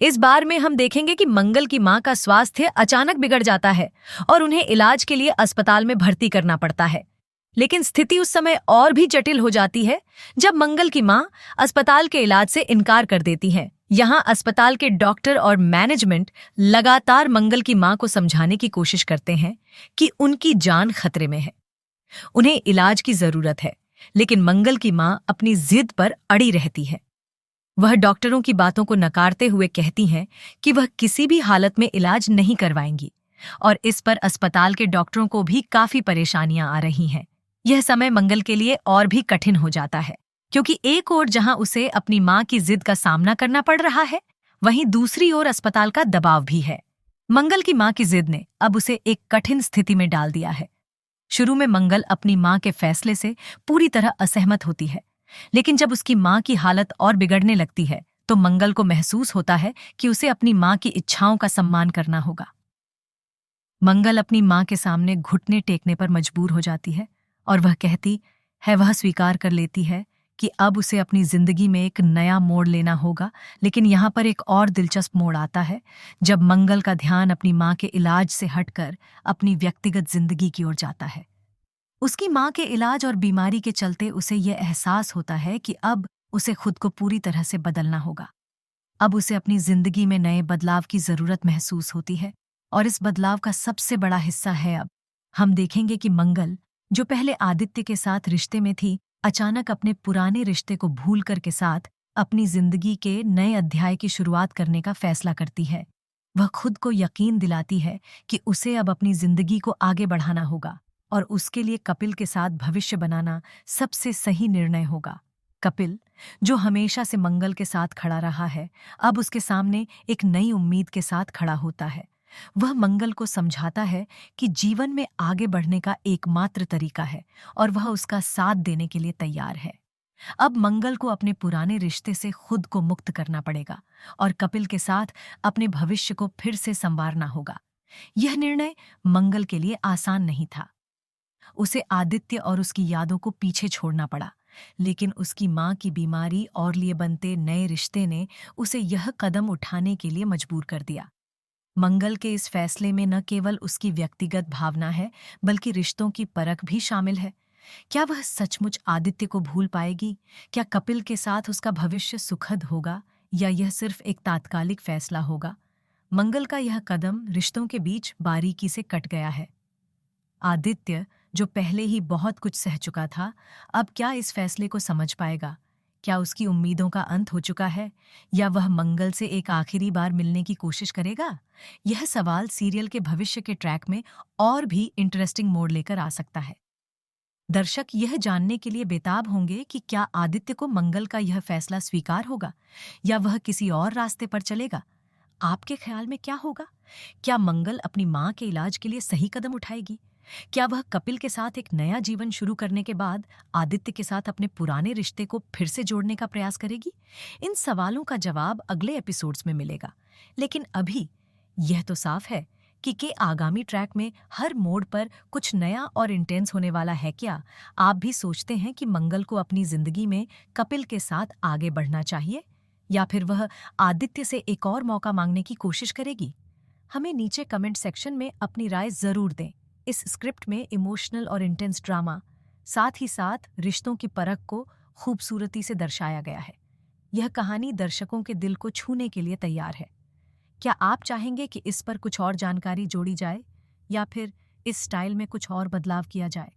इस बार में हम देखेंगे कि मंगल की मां का स्वास्थ्य अचानक बिगड़ जाता है और उन्हें इलाज के लिए अस्पताल में भर्ती करना पड़ता है। लेकिन स्थिति उस समय और भी जटिल हो जाती है जब मंगल की मां अस्पताल के इलाज से इनकार कर देती है। यहाँ अस्पताल के डॉक्टर और मैनेजमेंट लगातार मंगल की मां को समझाने की कोशिश करते हैं कि उनकी जान खतरे में है, उन्हें इलाज की जरूरत है। लेकिन मंगल की मां अपनी जिद पर अड़ी रहती है। वह डॉक्टरों की बातों को नकारते हुए कहती हैं कि वह किसी भी हालत में इलाज नहीं करवाएंगी और इस पर अस्पताल के डॉक्टरों को भी काफी परेशानियां आ रही हैं। यह समय मंगल के लिए और भी कठिन हो जाता है, क्योंकि एक ओर जहां उसे अपनी मां की जिद का सामना करना पड़ रहा है, वहीं दूसरी ओर अस्पताल का दबाव भी है। मंगल की मां की जिद ने अब उसे एक कठिन स्थिति में डाल दिया है। शुरू में मंगल अपनी मां के फैसले से पूरी तरह असहमत होती है, लेकिन जब उसकी मां की हालत और बिगड़ने लगती है तो मंगल को महसूस होता है कि उसे अपनी मां की इच्छाओं का सम्मान करना होगा। मंगल अपनी मां के सामने घुटने टेकने पर मजबूर हो जाती है और वह कहती है, वह स्वीकार कर लेती है कि अब उसे अपनी जिंदगी में एक नया मोड़ लेना होगा। लेकिन यहाँ पर एक और दिलचस्प मोड़ आता है जब मंगल का ध्यान अपनी मां के इलाज से हटकर अपनी व्यक्तिगत जिंदगी की ओर जाता है। उसकी मां के इलाज और बीमारी के चलते उसे यह एहसास होता है कि अब उसे खुद को पूरी तरह से बदलना होगा। अब उसे अपनी जिंदगी में नए बदलाव की जरूरत महसूस होती है और इस बदलाव का सबसे बड़ा हिस्सा है, अब हम देखेंगे कि मंगल, जो पहले आदित्य के साथ रिश्ते में थी, अचानक अपने पुराने रिश्ते को भूलकर के साथ अपनी जिंदगी के नए अध्याय की शुरुआत करने का फैसला करती है। वह खुद को यकीन दिलाती है कि उसे अब अपनी जिंदगी को आगे बढ़ाना होगा और उसके लिए कपिल के साथ भविष्य बनाना सबसे सही निर्णय होगा। कपिल, जो हमेशा से मंगल के साथ खड़ा रहा है, अब उसके सामने एक नई उम्मीद के साथ खड़ा होता है। वह मंगल को समझाता है कि जीवन में आगे बढ़ने का एकमात्र तरीका है और वह उसका साथ देने के लिए तैयार है। अब मंगल को अपने पुराने रिश्ते से खुद को मुक्त करना पड़ेगा और कपिल के साथ अपने भविष्य को फिर से संवारना होगा। यह निर्णय मंगल के लिए आसान नहीं था। उसे आदित्य और उसकी यादों को पीछे छोड़ना पड़ा, लेकिन उसकी मां की बीमारी और लिए बनते नए रिश्ते ने उसे यह कदम उठाने के लिए मजबूर कर दिया। मंगल के इस फैसले में न केवल उसकी व्यक्तिगत भावना है, बल्कि रिश्तों की परख भी शामिल है। क्या वह सचमुच आदित्य को भूल पाएगी? क्या कपिल के साथ उसका भविष्य सुखद होगा या यह सिर्फ एक तात्कालिक फैसला होगा? मंगल का यह कदम रिश्तों के बीच बारीकी से कट गया है। आदित्य, जो पहले ही बहुत कुछ सह चुका था, अब क्या इस फैसले को समझ पाएगा? क्या उसकी उम्मीदों का अंत हो चुका है या वह मंगल से एक आखिरी बार मिलने की कोशिश करेगा? यह सवाल सीरियल के भविष्य के ट्रैक में और भी इंटरेस्टिंग मोड़ लेकर आ सकता है। दर्शक यह जानने के लिए बेताब होंगे कि क्या आदित्य को मंगल का यह फैसला स्वीकार होगा या वह किसी और रास्ते पर चलेगा। आपके ख्याल में क्या होगा? क्या मंगल अपनी मां के इलाज के लिए सही कदम उठाएगी? क्या वह कपिल के साथ एक नया जीवन शुरू करने के बाद आदित्य के साथ अपने पुराने रिश्ते को फिर से जोड़ने का प्रयास करेगी? इन सवालों का जवाब अगले एपिसोड्स में मिलेगा। लेकिन अभी यह तो साफ है कि आगामी ट्रैक में हर मोड़ पर कुछ नया और इंटेंस होने वाला है। क्या आप भी सोचते हैं कि मंगल को अपनी जिंदगी में कपिल के साथ आगे बढ़ना चाहिए या फिर वह आदित्य से एक और मौका मांगने की कोशिश करेगी? हमें नीचे कमेंट सेक्शन में अपनी राय जरूर दें। इस स्क्रिप्ट में इमोशनल और इंटेंस ड्रामा, साथ ही साथ रिश्तों की परख को खूबसूरती से दर्शाया गया है। यह कहानी दर्शकों के दिल को छूने के लिए तैयार है। क्या आप चाहेंगे कि इस पर कुछ और जानकारी जोड़ी जाए या फिर इस स्टाइल में कुछ और बदलाव किया जाए?